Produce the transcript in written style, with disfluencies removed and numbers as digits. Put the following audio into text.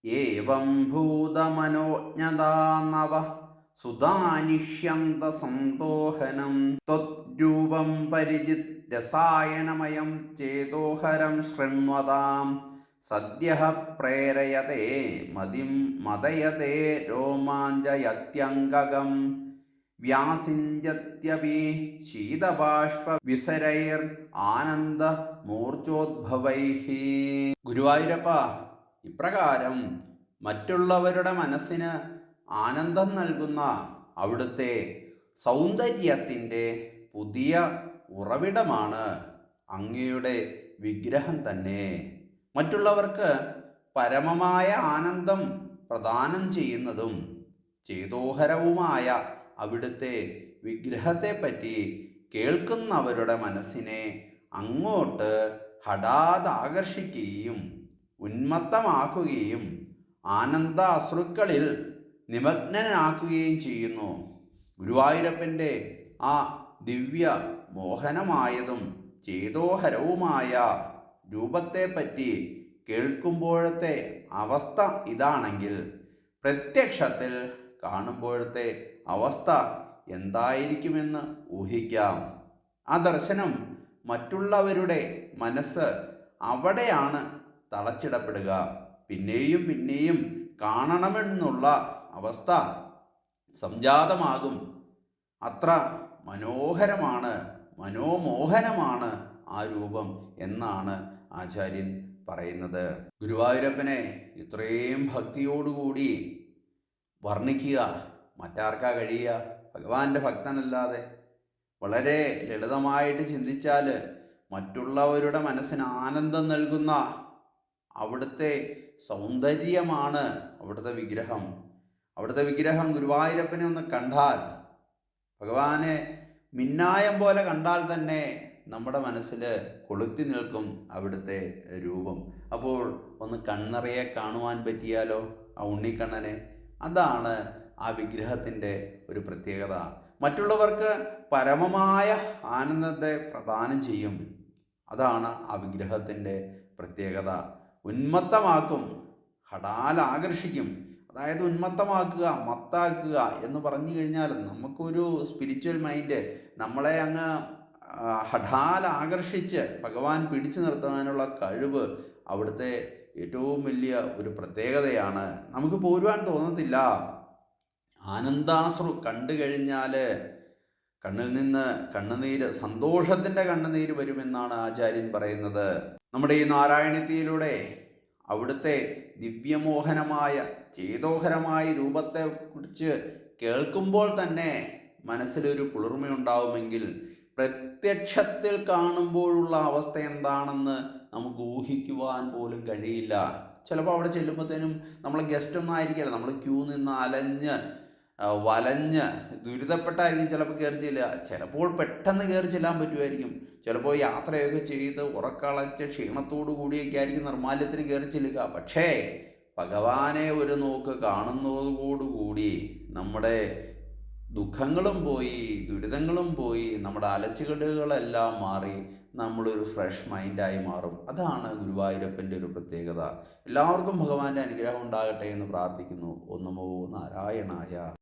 ഏവം ഭൂതമനോജ്ഞതാ നവ സുധാനിഷ്യന്ത സന്തോഹനം ത്വദ്രൂപം പരിജിത് രസായനമയം ചേതോഹരം ശൃണ്വതാം സദ്യഃ പ്രേരയതേ മതിം മദയതേ രോമാഞ്ചയത്യംഗകം വ്യാസിഞ്ചത്യപി ശീതബാഷ്പ വിസരൈർ ആനന്ദ മൂർച്ഛോദ്ഭവൈഃ. ഗുരുവായൂരപ്പ, ഇപ്രകാരം മറ്റുള്ളവരുടെ മനസ്സിന് ആനന്ദം നൽകുന്ന അവിടുത്തെ സൗന്ദര്യത്തിൻ്റെ പുതിയ ഉറവിടമാണ് അങ്ങയുടെ വിഗ്രഹം തന്നെ. മറ്റുള്ളവർക്ക് പരമമായ ആനന്ദം പ്രദാനം ചെയ്യുന്നതും ചേതോഹരവുമായ അവിടുത്തെ വിഗ്രഹത്തെപ്പറ്റി കേൾക്കുന്നവരുടെ മനസ്സിനെ അങ്ങോട്ട് ഹഠാത് ആകർഷിക്കുകയും ഉന്മത്തമാക്കുകയും ആനന്ദ അശ്രുക്കളിൽ നിമഗ്നനാക്കുകയും ചെയ്യുന്നു. ഗുരുവായൂരപ്പൻ്റെ ആ ദിവ്യ മോഹനമായതും ചേതോഹരവുമായ രൂപത്തെപ്പറ്റി കേൾക്കുമ്പോഴത്തെ അവസ്ഥ ഇതാണെങ്കിൽ പ്രത്യക്ഷത്തിൽ കാണുമ്പോഴത്തെ അവസ്ഥ എന്തായിരിക്കുമെന്ന് ഊഹിക്കാം. ആ ദർശനം മറ്റുള്ളവരുടെ മനസ്സ് അവിടെയാണ് തളച്ചിടപ്പെടുക. പിന്നെയും പിന്നെയും കാണണമെന്നുള്ള അവസ്ഥ സംജാതമാകും. അത്ര മനോഹരമാണ്, മനോമോഹനമാണ് ആ രൂപം എന്നാണ് ആചാര്യൻ പറയുന്നത്. ഗുരുവായൂരപ്പനെ ഇത്രയും ഭക്തിയോടുകൂടി വർണ്ണിക്കുക മറ്റാർക്കാ കഴിയുക? ഭഗവാന്റെ ഭക്തനല്ലാതെ. വളരെ ലളിതമായിട്ട് ചിന്തിച്ചാൽ മറ്റുള്ളവരുടെ മനസ്സിന് ആനന്ദം നൽകുന്ന അവിടുത്തെ സൗന്ദര്യമാണ് അവിടുത്തെ വിഗ്രഹം. അവിടുത്തെ വിഗ്രഹം ഗുരുവായൂരപ്പനെ ഒന്ന് കണ്ടാൽ, ഭഗവാനെ മിന്നായം പോലെ കണ്ടാൽ തന്നെ നമ്മുടെ മനസ്സിൽ കൊളുത്തി നിൽക്കും അവിടുത്തെ രൂപം. അപ്പോൾ ഒന്ന് കണ്ണറിയെ കാണുവാൻ പറ്റിയാലോ ആ ഉണ്ണിക്കണ്ണനെ? അതാണ് ആ വിഗ്രഹത്തിൻ്റെ ഒരു പ്രത്യേകത. മറ്റുള്ളവർക്ക് പരമമായ ആനന്ദത്തെ പ്രദാനം ചെയ്യും. അതാണ് ആ വിഗ്രഹത്തിൻ്റെ പ്രത്യേകത. ഉന്മത്തമാക്കും, ഹഠാൽ ആകർഷിക്കും. അതായത് ഉന്മത്തമാക്കുക, മത്താക്കുക എന്ന് പറഞ്ഞു കഴിഞ്ഞാൽ നമുക്കൊരു സ്പിരിച്വൽ മൈൻഡ് നമ്മളെ അങ്ങ് ഹഠാൽ ആകർഷിച്ച് ഭഗവാൻ പിടിച്ചു നിർത്താനുള്ള കഴിവ് അവിടുത്തെ ഏറ്റവും വലിയ ഒരു പ്രത്യേകതയാണ്. നമുക്ക് പോരുവാൻ തോന്നത്തില്ല. ആനന്ദാശ്രു കണ്ടു കഴിഞ്ഞാൽ കണ്ണിൽ നിന്ന് കണ്ണുനീര്, സന്തോഷത്തിൻ്റെ കണ്ണുനീര് വരുമെന്നാണ് ആചാര്യൻ പറയുന്നത്. നമ്മുടെ ഈ നാരായണീയത്തിലൂടെ അവിടുത്തെ ദിവ്യമോഹനമായ ചേതോഹരമായ രൂപത്തെ കുറിച്ച് കേൾക്കുമ്പോൾ തന്നെ മനസ്സിലൊരു കുളിർമയുണ്ടാവുമെങ്കിൽ പ്രത്യക്ഷത്തിൽ കാണുമ്പോഴുള്ള അവസ്ഥ എന്താണെന്ന് നമുക്ക് ഊഹിക്കുവാൻ പോലും കഴിയില്ല. ചിലപ്പോൾ അവിടെ ചെല്ലുമ്പോഴത്തേനും നമ്മൾ ഗസ്റ്റ് ഒന്നും ആയിരിക്കില്ല, നമ്മൾ ക്യൂ നിന്ന് അലഞ്ഞ് വലഞ്ഞ് ദുരിതപ്പെട്ടായിരിക്കും ചിലപ്പോൾ കയറി ചെല്ലുക. ചിലപ്പോൾ പെട്ടെന്ന് കയറി ചെല്ലാൻ പറ്റുമായിരിക്കും. ചിലപ്പോൾ യാത്രയൊക്കെ ചെയ്ത് ഉറക്കളച്ച ക്ഷീണത്തോടു കൂടിയൊക്കെ ആയിരിക്കും നിർമ്മാല്യത്തിന് കയറി ചെല്ലുക. പക്ഷേ ഭഗവാനെ ഒരു നോക്ക് കാണുന്നതോടുകൂടി നമ്മുടെ ദുഃഖങ്ങളും പോയി, ദുരിതങ്ങളും പോയി, നമ്മുടെ അലച്ചുകെട്ടുകളെല്ലാം മാറി നമ്മളൊരു ഫ്രഷ് മൈൻഡായി മാറും. അതാണ് ഗുരുവായൂരപ്പൻ്റെ ഒരു പ്രത്യേകത. എല്ലാവർക്കും ഭഗവാന്റെ അനുഗ്രഹം ഉണ്ടാകട്ടെ എന്ന് പ്രാർത്ഥിക്കുന്നു. ഓം നമോ നാരായണായ.